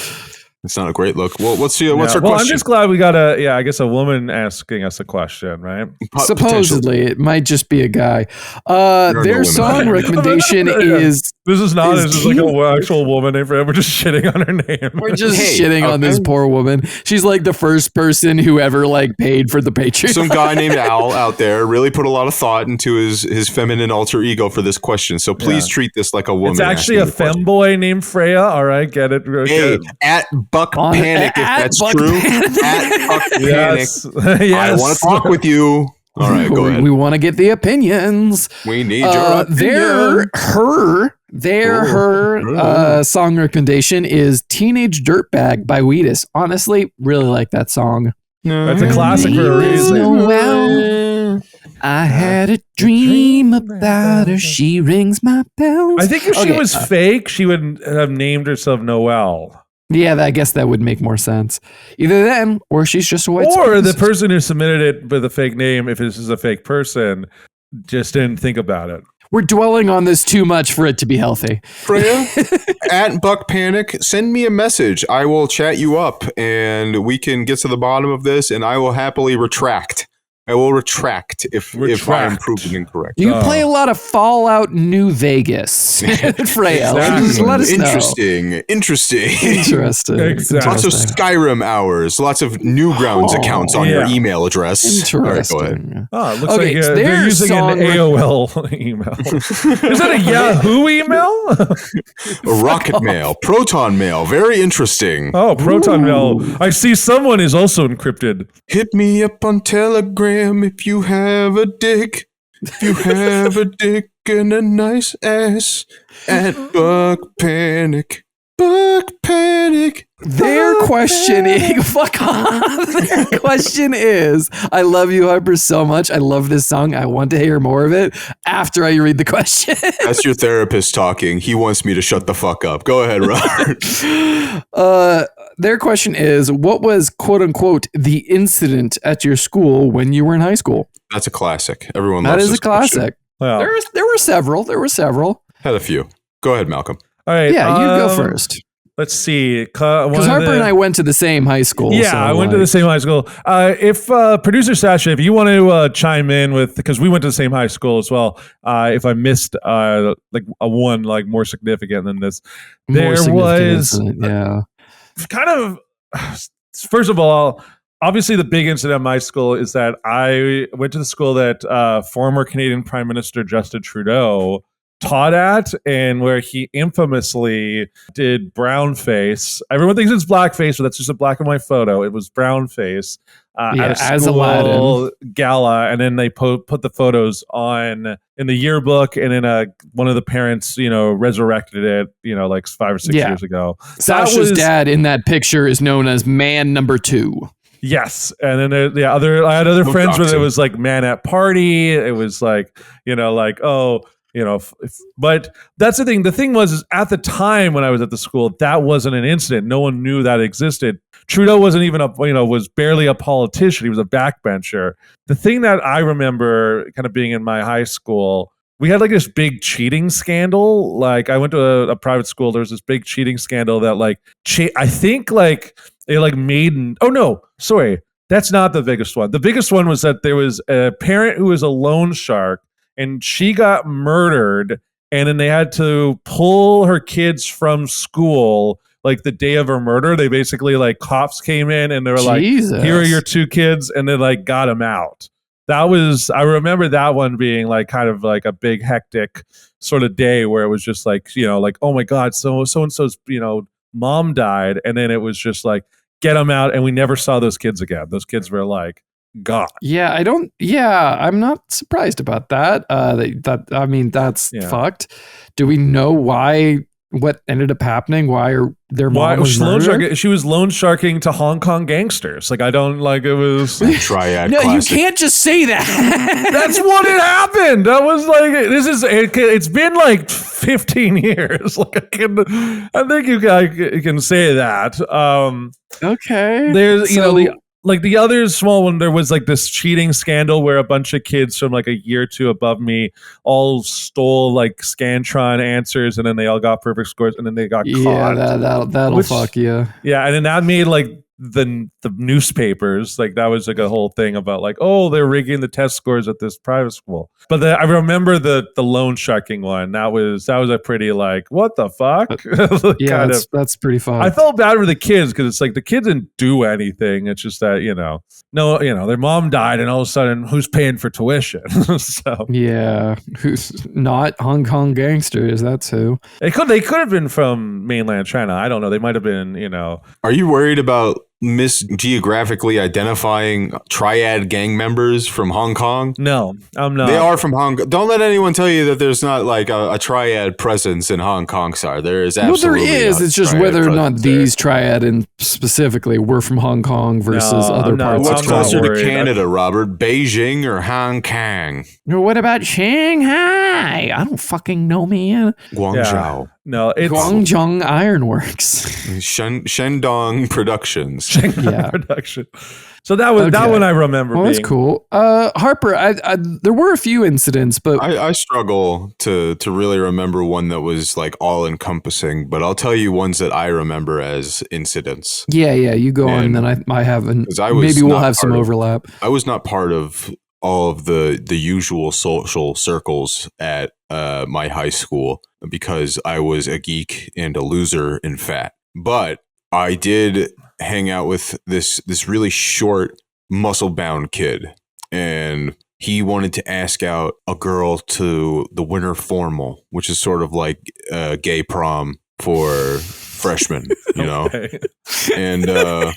It's not a great look. Well, what's her question? Well, I'm just glad we got a woman asking us a question, right? Supposedly, it might just be a guy. Their song recommendation is... This is not. This is like an actual woman named Freya. We're just shitting on her name. We're just shitting on this poor woman. She's like the first person who ever like paid for the Patreon. Some guy named Al out there really put a lot of thought into his feminine alter ego for this question. So please treat this like a woman. It's actually a femboy named Freya. All right, get it. Hey, at Buck Panic, if that's true. At Buck Panic. Yes. I want to talk with you. All right, go ahead. We want to get the opinions. We need your opinion. Her song recommendation is Teenage Dirtbag by Wheatus. Honestly, really like that song. That's a classic for a reason. I had a dream about her. She rings my bells. I think if she was fake, she would have named herself Noelle. Yeah, I guess that would make more sense. Either then, or she's just a white Or the person who submitted it with a fake name, if this is a fake person, just didn't think about it. We're dwelling on this too much for it to be healthy. Freya, at Buck Panic, send me a message. I will chat you up and we can get to the bottom of this and I will happily retract. I will retract if I am proven incorrect. You play a lot of Fallout New Vegas, Freya. Exactly. Let us know. Interesting. Exactly. Lots of Skyrim hours. Lots of Newgrounds accounts on your email address. Interesting. All right, go ahead. Oh, it looks like they're using an AOL email. Is that a Yahoo email? A Rocket Mail, Proton Mail. Very interesting. Oh, Proton Mail. I see someone is also encrypted. Hit me up on Telegram if you have a dick. If you have a dick and a nice ass. At Buck Panic. Buck Panic. Their question is, fuck off. Their question is, I love you, Harper, so much. I love this song. I want to hear more of it after I read the question. That's your therapist talking. He wants me to shut the fuck up. Go ahead, Robert. Their question is, what was, quote unquote, the incident at your school when you were in high school? That's a classic. Everyone loves that is this a classic. Well, there were several. Had a few. Go ahead, Malcolm. All right. Yeah, you go first. Let's see. Because Harper and I went to the same high school. Yeah, so I went to the same high school. If producer Sasha, if you want to chime in with, because we went to the same high school as well. If I missed like a one like more significant than this, there was kind of. First of all, obviously the big incident at my school is that I went to the school that former Canadian Prime Minister Justin Trudeau taught at, and where he infamously did brownface. Everyone thinks it's blackface, but that's just a black and white photo. It was brownface at a school gala, and then they put the photos on in the yearbook, and then one of the parents, resurrected it, like 5 or 6 years ago. Sasha's dad in that picture is known as man number 2. Yes, and then I had other friends where it was like man at party. It was like but that's the thing. The thing was at the time when I was at the school, that wasn't an incident. No one knew that existed. Trudeau wasn't even was barely a politician. He was a backbencher. The thing that I remember kind of being in my high school, we had like this big cheating scandal. Like I went to a private school. There was this big cheating scandal that I think they made. Oh no, sorry. That's not the biggest one. The biggest one was that there was a parent who was a loan shark, and she got murdered, and then they had to pull her kids from school like the day of her murder. They basically cops came in and they were like, here are your 2 kids, and they got them out. I remember that one being kind of a big hectic sort of day where it was just oh my God, so and so's mom died, and then it was just like, get them out, and we never saw those kids again. Those kids were like gone. Yeah, I'm not surprised about that. That's fucked. Do we know what ended up happening? Why their mom was murdered? She was loan sharking to Hong Kong gangsters. Like, I don't like it was triad. No, classic. You can't just say that. That's what had happened. I was like, it's been like 15 years. Like, I think you can say that. Okay. There's the other small one, there was like this cheating scandal where a bunch of kids from like a year or two above me all stole like Scantron answers, and then they all got perfect scores, and then they got caught. Yeah, that'll fuck you. Yeah, and then that made like the newspapers, like that was like a whole thing about like, oh, they're rigging the test scores at this private school. But I remember the loan sharking one. That was a pretty like, what the fuck? Yeah, that's pretty fun. I felt bad for the kids because it's like the kids didn't do anything. It's just that their mom died, and all of a sudden, who's paying for tuition? So yeah, who's not Hong Kong gangsters? That's who. They could have been from mainland China. I don't know. They might have been. Are you worried about geographically identifying triad gang members from Hong Kong? No, I'm not. They are from Hong Kong. Don't let anyone tell you that there's not like a triad presence in Hong Kong, sir. There is absolutely. Well, there is. It's just whether or not these triad and specifically were from Hong Kong versus other parts. What's closer to Canada, Robert? Beijing or Hong Kong? What about Shanghai? I don't fucking know, man. Guangzhou. Yeah. No, it's Guangzhong Ironworks. Shendong Productions. Production. So that one I remember. Well, that's cool. Harper, there were a few incidents, but I struggle to really remember one that was like all encompassing. But I'll tell you ones that I remember as incidents. Yeah, you go on, and then I haven't. Maybe we'll have some overlap. I was not part of all of the usual social circles at my high school because I was a geek and a loser and fat. But I did hang out with this really short, muscle-bound kid, and he wanted to ask out a girl to the winter formal, which is sort of like gay prom for freshmen, Okay. And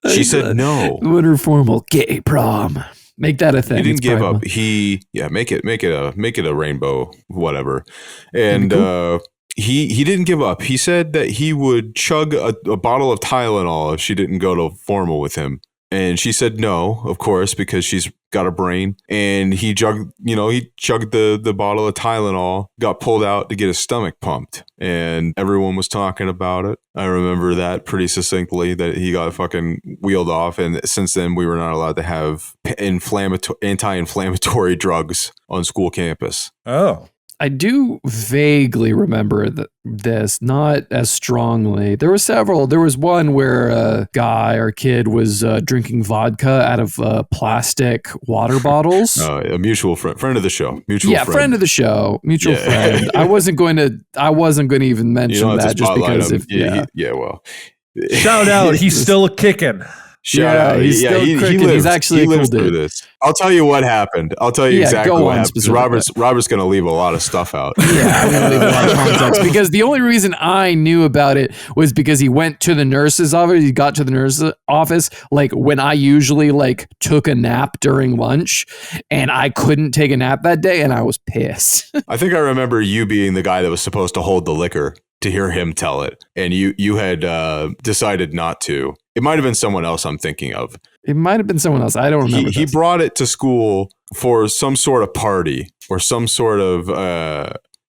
she said no. Winter formal gay prom. Make that a thing. He didn't give up. Make it a rainbow, whatever. And cool. He didn't give up. He said that he would chug a bottle of Tylenol if she didn't go to formal with him. And she said no, of course, because she's got a brain. And he chugged the bottle of Tylenol, got pulled out to get his stomach pumped. And everyone was talking about it. I remember that pretty succinctly, that he got fucking wheeled off. And since then, we were not allowed to have anti-inflammatory drugs on school campus. Oh. I do vaguely remember this, not as strongly. There were several. There was one where a guy or kid was drinking vodka out of plastic water bottles. A mutual friend of the show. Friend of the show, mutual friend. I wasn't going to even mention that just because of well. Shout out, he's still kicking. Shout out. He's still cooking. He's actually a cool dude. This. I'll tell you what happened. I'll tell you exactly what happened. Robert's going to leave a lot of stuff out. Yeah, I'm going to leave a lot of context because the only reason I knew about it was because he went to the nurse's office. He got to the nurse's office like when I usually like took a nap during lunch, and I couldn't take a nap that day, and I was pissed. I think I remember you being the guy that was supposed to hold the liquor to hear him tell it, and you had decided not to. It might have been someone else I'm thinking of. It might have been someone else. I don't remember. He brought it to school for some sort of party or some sort of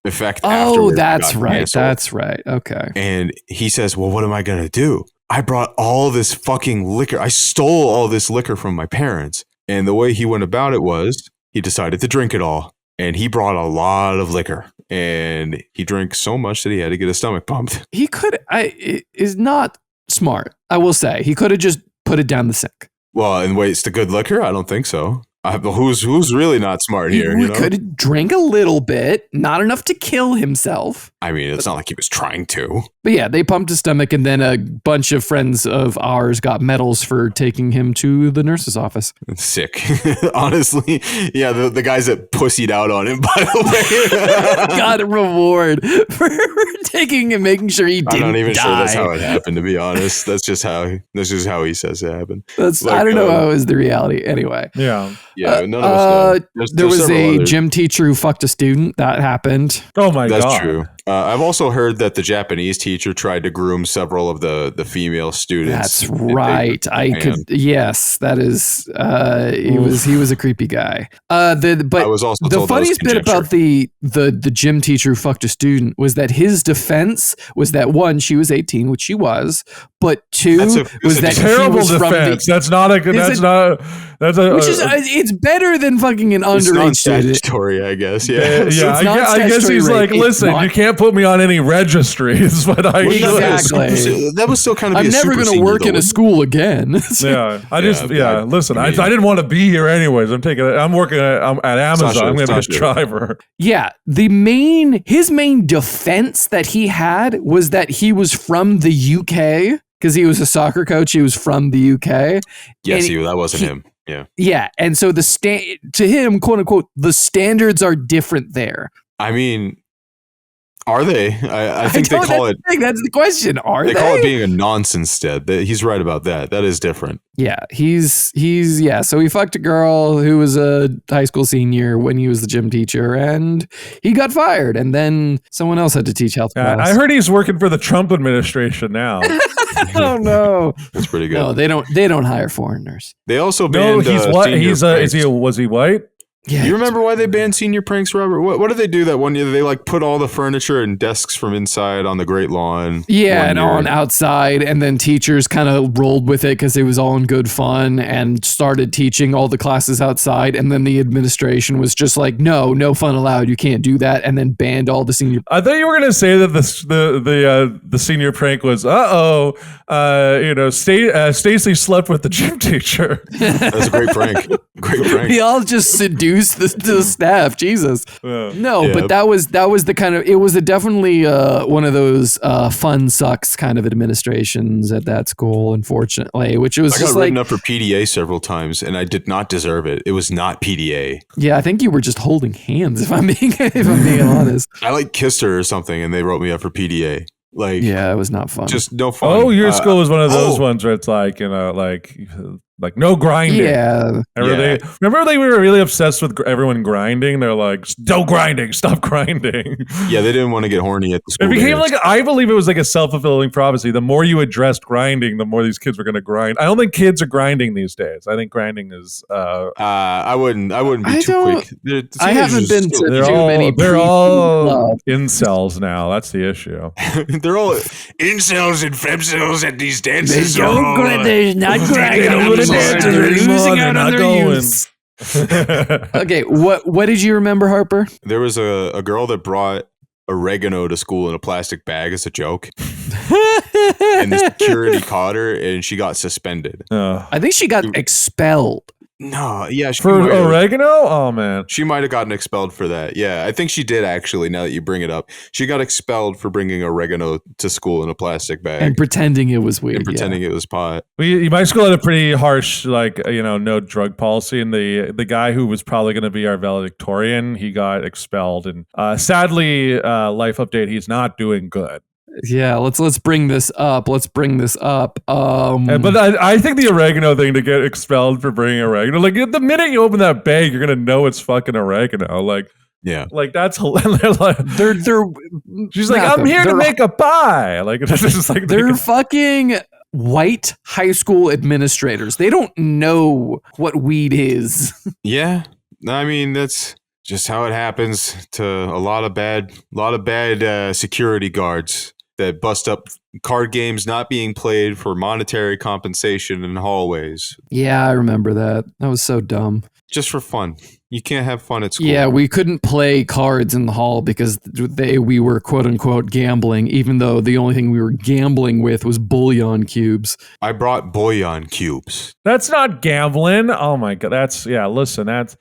effect. Oh, that's right. Canceled. That's right. Okay. And he says, well, what am I going to do? I brought all this fucking liquor. I stole all this liquor from my parents. And the way he went about it was he decided to drink it all. And he brought a lot of liquor. And he drank so much that he had to get his stomach pumped. He could. It is not smart, I will say. He could have just put it down the sink. Well, and wait, it's the good liquor? I don't think so. Who's really not smart here? He could drink a little bit, not enough to kill himself. I mean, it's not like he was trying to. But yeah, they pumped his stomach, and then a bunch of friends of ours got medals for taking him to the nurse's office. Sick. Honestly, yeah, the guys that pussied out on him, by the way. Got a reward for taking and making sure he didn't die. I'm not even sure that's how it happened, to be honest. That's just how he says it happened. I don't know how it was the reality. Anyway. Yeah. Yeah, none of us know. There was a gym teacher who fucked a student. That happened. Oh my God. That's true. I've also heard that the Japanese teacher tried to groom several of the female students. That's right. Yes, that is. He was a creepy guy. I was also the funniest bit about the gym teacher who fucked a student was that his defense was that, one, she was 18, which she was, but two was that terrible defense. That's not a good. It's better than fucking an underage student. It's statutory, I guess. Yeah. I guess he's like, listen, you can't put me on any registries, but exactly. That was still kind of. I'm never going to work in a school again. Listen, I didn't want to be here anyways. I'm working at Amazon. I'm going to be a driver. Yeah, his main defense that he had was that he was from the UK because he was a soccer coach. He was from the UK. Yes, that wasn't him. Yeah. Yeah, and so to him, quote unquote, the standards are different there. I mean, are they? I think they call it. That's the question. They call it being a nonsense stead. He's right about that. That is different. Yeah, he's So he fucked a girl who was a high school senior when he was the gym teacher, and he got fired. And then someone else had to teach health class. I heard he's working for the Trump administration now. Oh no, that's pretty good. No, they don't hire foreigners. They also banned. He's what? Was he white? Yeah, you remember why they banned senior pranks, Robert? What did they do that one year? They put all the furniture and desks from inside on the Great Lawn. Yeah, and on outside, and then teachers kind of rolled with it because it was all in good fun and started teaching all the classes outside. And then the administration was just like, no fun allowed. You can't do that, and then banned all the senior. I thought you were going to say that the senior prank was Stacy slept with the gym teacher. That's a great prank. Great prank. We all just seduced the staff. Jesus. But that was the kind of, it was definitely one of those fun sucks kind of administrations at that school, unfortunately, which was just written up for PDA several times and I did not deserve it. It was not PDA. Yeah, I think you were just holding hands, if I'm being honest. I kissed her or something and they wrote me up for PDA. It was not fun. Just no fun. Oh, your school was one of those ones where it's like no grinding. Yeah. Remember they were really obsessed with everyone grinding? They're like, no grinding, stop grinding. Yeah, they didn't want to get horny at the school. It became I believe it was like a self-fulfilling prophecy. The more you addressed grinding, the more these kids were going to grind. I don't think kids are grinding these days. I think grinding is I wouldn't be too quick. I haven't been to too many. They're all incels now. That's the issue. They're all incels and femcels at these dances. They're not grinding. They're losing out on their youth. Okay, what did you remember, Harper? There was a girl that brought oregano to school in a plastic bag as a joke. And the security caught her and she got suspended. I think she got expelled. No, yeah. For oregano? Oh, man. She might have gotten expelled for that. Yeah, I think she did, actually, now that you bring it up. She got expelled for bringing oregano to school in a plastic bag. And pretending it was weed. And pretending it was pot. My school had a pretty harsh, no drug policy. And the guy who was probably going to be our valedictorian, he got expelled. And sadly, life update, he's not doing good. Yeah, let's bring this up. But I think the oregano thing, to get expelled for bringing oregano, the minute you open that bag, you're gonna know it's fucking oregano. Yeah, that's hilarious. She's like, I'm here to make a pie. It's just they're fucking white high school administrators. They don't know what weed is. Yeah, I mean that's just how it happens to a lot of bad security guards that bust up card games not being played for monetary compensation in hallways. Yeah, I remember that. That was so dumb. just for fun. You can't have fun at school. Yeah, we couldn't play cards in the hall because we were quote unquote gambling, even though the only thing we were gambling with was bouillon cubes. I brought bouillon cubes. That's not gambling. Oh my god,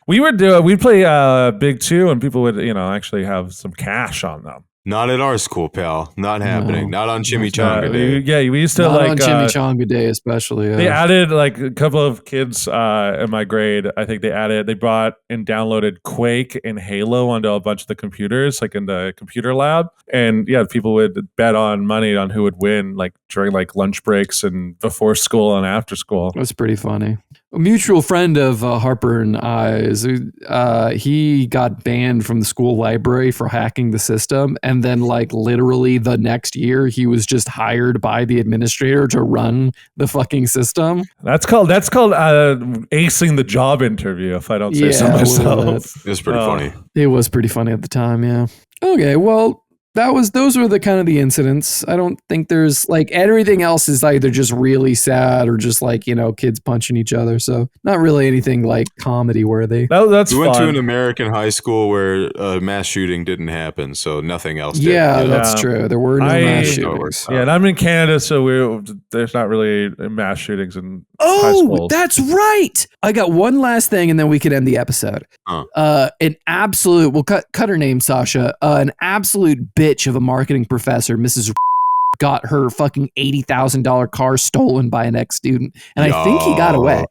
we'd play Big Two, and people would actually have some cash on them. Not at our school, pal. Not happening. Not on Chimichanga Day. We used to Not on Chimichanga Day, especially. Yeah. They added like a couple of kids in my grade. I think they brought and downloaded Quake and Halo onto a bunch of the computers, like in the computer lab. And yeah, people would bet on money on who would win, like during like lunch breaks and before school and after school. It was pretty funny. A mutual friend of Harper and I's, he got banned from the school library for hacking the system. And then like literally the next year, he was just hired by the administrator to run the fucking system. That's called acing the job interview, if I don't say so myself. It was pretty funny. It was pretty funny at the time, yeah. Okay, well, those were the kind of the incidents. I don't think there's like everything else is either just really sad or just like, kids punching each other. So not really anything like comedy worthy. That's we went to an American high school where a mass shooting didn't happen. So nothing else did. Yeah, that's true. There were no mass shootings. Yeah, and I'm in Canada, so there's not really mass shootings in high schools. That's right. I got one last thing and then we could end the episode. An absolute, we'll cut her name, Sasha, an absolute bitch of a marketing professor, Mrs. got her fucking $80,000 car stolen by an ex-student, and I think he got away.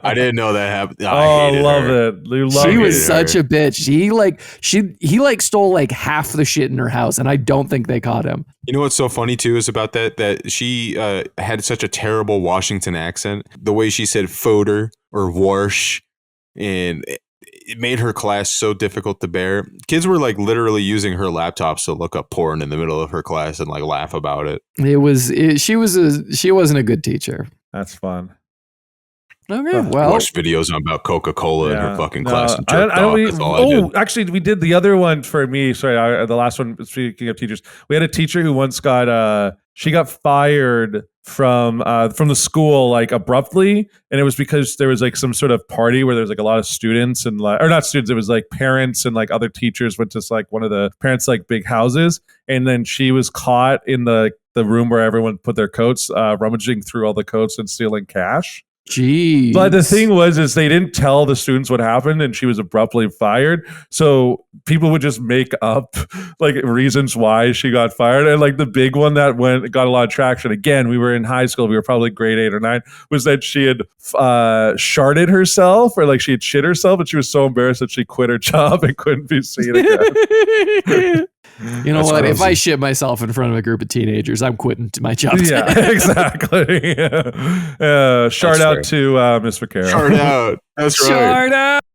I didn't know that happened. I love it. She was such a bitch. He stole like half the shit in her house, and I don't think they caught him. You know what's so funny too is about that she had such a terrible Washington accent. The way she said "foder" or "warsh," and it made her class so difficult to bear. Kids were like literally using her laptops to look up porn in the middle of her class and like laugh about it. She wasn't a good teacher. That's fun. Okay, well, watch videos about Coca-Cola in her fucking class. And actually, we did the other one for me. Sorry, the last one. Speaking of teachers, we had a teacher who once got she got fired from the school like abruptly, and it was because there was like some sort of party where there's like a lot of students and or not students. It was like parents and like other teachers went to like one of the parents' like big houses, and then she was caught in the room where everyone put their coats, rummaging through all the coats and stealing cash. Jeez. But the thing is they didn't tell the students what happened, and she was abruptly fired. So people would just make up like reasons why she got fired. And like the big one that got a lot of traction, again, we were in high school, we were probably grade 8 or 9, was that she had sharted herself, or like she had shit herself, and she was so embarrassed that she quit her job and couldn't be seen again. You know what? Crazy. If I shit myself in front of a group of teenagers, I'm quitting my job. Yeah, exactly. Shout out to Miss Vaquero. Shout out. That's right. Shout out.